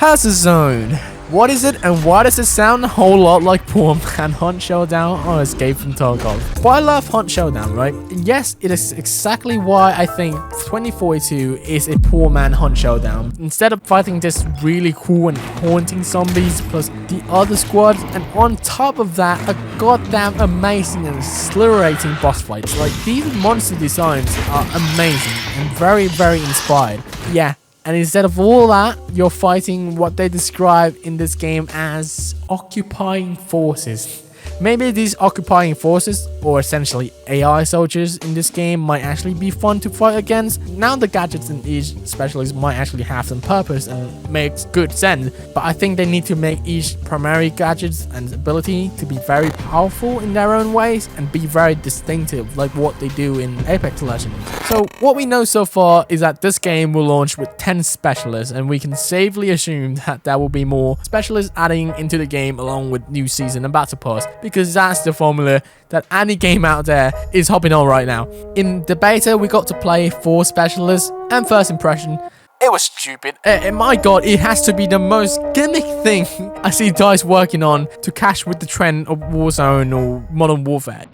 Hazard Zone. What is it and why does it sound a whole lot like Poor Man Hunt Showdown or Escape from Tarkov? Well, I love Hunt Showdown, right? And yes, it is exactly why I think 2042 is a Poor Man Hunt Showdown. Instead of fighting this really cool and haunting zombies plus the other squads, and on top of that, a goddamn amazing and exhilarating boss fights. Like, these monster designs are amazing and very, very inspired. Yeah. And instead of all that, you're fighting what they describe in this game as occupying forces. Maybe these occupying forces, or essentially AI soldiers in this game, might actually be fun to fight against. Now the gadgets in each specialist might actually have some purpose and makes good sense, but I think they need to make each primary gadgets and ability to be very powerful in their own ways and be very distinctive like what they do in Apex Legends. So what we know so far is that this game will launch with 10 specialists, and we can safely assume that there will be more specialists adding into the game along with new season and battle pass, because that's the formula that any game out there is hopping on right now. In the beta, we got to play 4 specialists, and first impression, it was stupid. My god, it has to be the most gimmick thing I see DICE working on to catch with the trend of Warzone or Modern Warfare.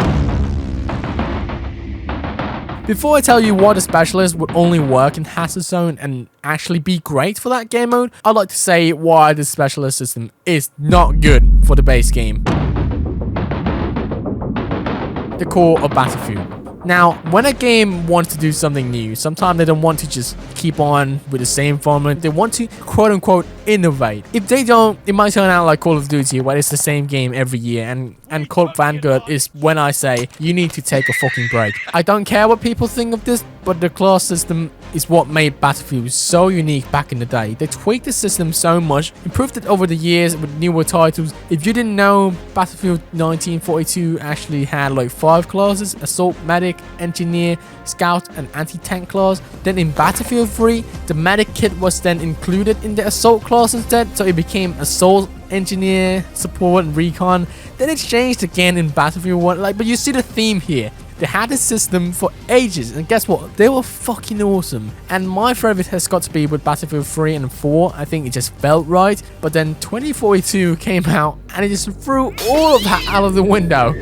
Before I tell you why the specialist would only work in Hazard Zone and actually be great for that game mode, I'd like to say why the specialist system is not good for the base game. The core of Battlefield. Now, when a game wants to do something new, sometimes they don't want to just keep on with the same formula. They want to quote-unquote innovate. If they don't, it might turn out like Call of Duty, where it's the same game every year. And Call of Vanguard is when I say you need to take a fucking break. I don't care what people think of this, but the class system is what made Battlefield so unique back in the day. They tweaked the system so much, improved it over the years with newer titles. If you didn't know, Battlefield 1942 actually had like 5 classes: Assault, Medic, Engineer, Scout, and Anti-Tank class. Then in Battlefield 3, the Medic kit was then included in the Assault class instead, so it became Assault, Engineer, Support, and Recon. Then it changed again in Battlefield 1, but you see the theme here. They had this system for ages, and guess what? They were fucking awesome. And my favorite has got to be with Battlefield 3 and 4. I think it just felt right. But then 2042 came out, and it just threw all of that out of the window.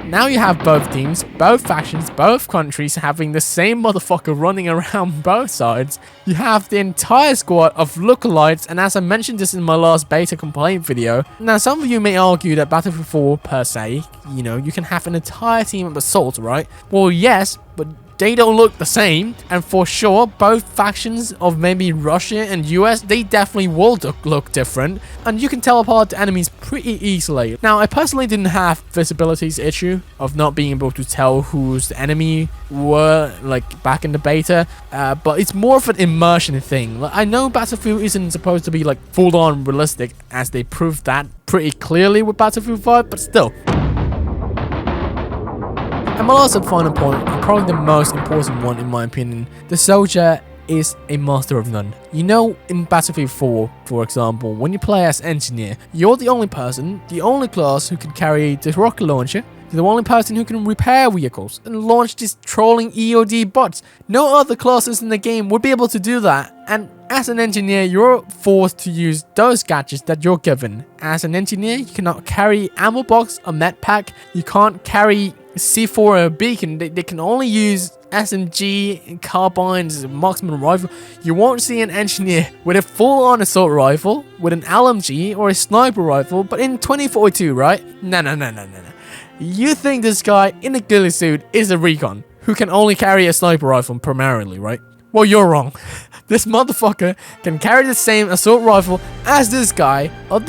Now you have both teams, both factions, both countries having the same motherfucker running around both sides. You have the entire squad of lookalikes, and as I mentioned this in my last beta complaint video, now some of you may argue that Battlefield 4 per se, you can have an entire team of assault, right? Well, yes, but they don't look the same, and for sure both factions of maybe Russia and US, they definitely will look different, and you can tell apart the enemies pretty easily. Now, I personally didn't have visibility's issue of not being able to tell who's the enemy were like back in the beta, but it's more of an immersion thing. Like, I know Battlefield isn't supposed to be like full-on realistic, as they proved that pretty clearly with Battlefield 5, but still. And my last and final point, and probably the most important one in my opinion, the soldier is a master of none. In Battlefield 4, for example, when you play as Engineer, you're the only person, the only class who can carry the rocket launcher, the only person who can repair vehicles and launch these trolling EOD bots. No other classes in the game would be able to do that, and as an engineer, you're forced to use those gadgets that you're given. As an engineer, you cannot carry ammo box or med pack, you can't carry C4 or a beacon. They can only use SMG, carbines, marksman rifle. You won't see an engineer with a full-on assault rifle, with an LMG or a sniper rifle, but in 2042, right? No. You think this guy in a ghillie suit is a recon, who can only carry a sniper rifle primarily, right? Well, you're wrong. This motherfucker can carry the same assault rifle as this guy, or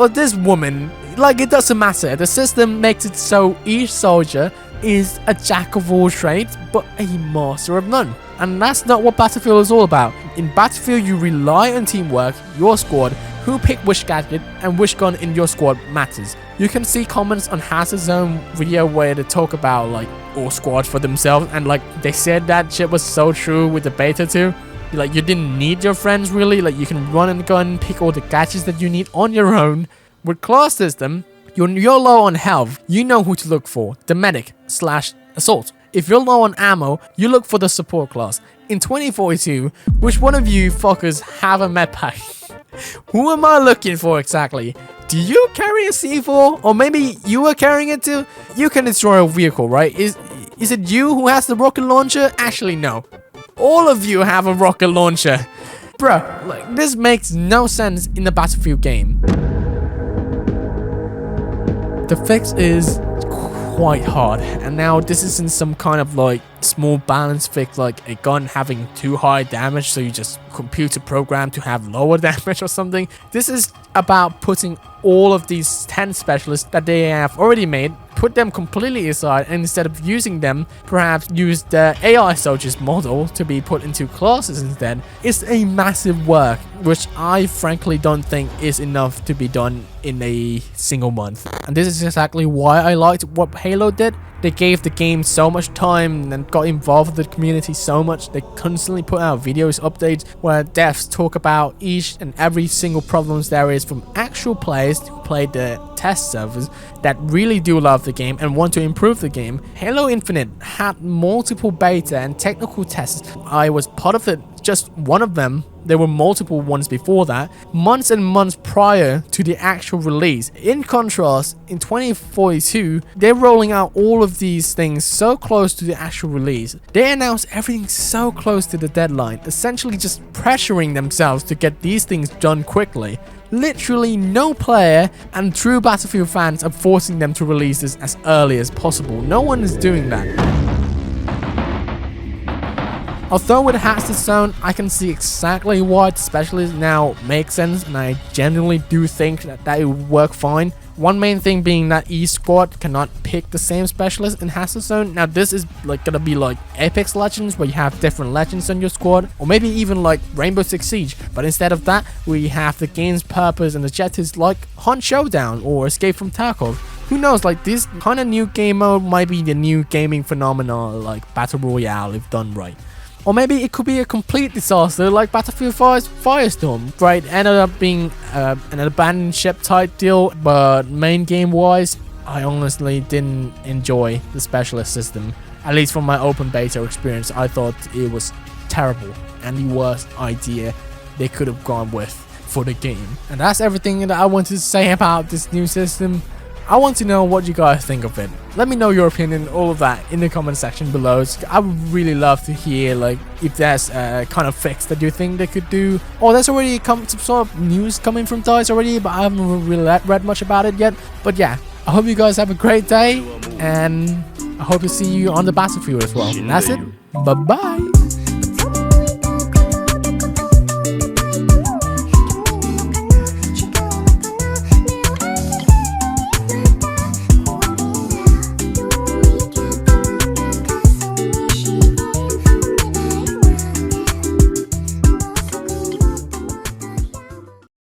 this woman. Like, it doesn't matter. The system makes it so each soldier is a jack of all trades, but a master of none. And that's not what Battlefield is all about. In Battlefield, you rely on teamwork, your squad, who pick which gadget and which gun in your squad matters. You can see comments on Hazard Zone video where they talk about like all squads for themselves, and like they said that shit was so true with the beta too. Like, you didn't need your friends really. Like, you can run and gun, pick all the gadgets that you need on your own. With class system, you're low on health, you know who to look for, the medic / assault. If you're low on ammo, you look for the support class. in 2042, which one of you fuckers have a med pack? Who am I looking for exactly? Do you carry a C4? Or maybe you are carrying it too? You can destroy a vehicle, right? Is it you who has the rocket launcher? Actually, no. All of you have a rocket launcher. Bruh, like, this makes no sense in the Battlefield game. The fix is quite hard, and now this isn't some kind of like small balance fix like a gun having too high damage so you just computer program to have lower damage or something. This is about putting all of these 10 specialists that they have already made, put them completely aside, and instead of using them, perhaps use the AI soldiers model to be put into classes instead. It's a massive work, which I frankly don't think is enough to be done in a single month. And this is exactly why I liked what Halo did. They gave the game so much time and got involved with the community so much. They constantly put out videos, updates, where devs talk about each and every single problems there is from actual players who play the test servers that really do love the game and want to improve the game. Halo Infinite had multiple beta and technical tests. I was part of it, just one of them. There were multiple ones before that, months and months prior to the actual release. In contrast, in 2042, they're rolling out all of these things so close to the actual release. They announced everything so close to the deadline, essentially just pressuring themselves to get these things done quickly. Literally no player and true Battlefield fans are forcing them to release this as early as possible. No one is doing that. Although it has its own, I can see exactly why the specialists now make sense, and I genuinely do think that it would work fine. One main thing being that each squad cannot pick the same specialist in Hazard Zone. Now this is like gonna be like Apex Legends, where you have different legends on your squad, or maybe even like Rainbow Six Siege, but instead of that we have the game's purpose and objectives like Hunt Showdown or Escape from Tarkov. Who knows, like this kind of new game mode might be the new gaming phenomenon like Battle Royale if done right. Or maybe it could be a complete disaster like Battlefield 5's Firestorm, right? Ended up being an abandoned ship type deal, but main game wise, I honestly didn't enjoy the specialist system. At least from my open beta experience, I thought it was terrible and the worst idea they could have gone with for the game. And that's everything that I wanted to say about this new system. I want to know what you guys think of it. Let me know your opinion, all of that, in the comment section below. I would really love to hear like if there's a kind of fix that you think they could do. Or there's already some sort of news coming from DICE already, but I haven't really read much about it yet. But yeah, I hope you guys have a great day, and I hope to see you on the Battlefield as well. And that's it. Bye bye.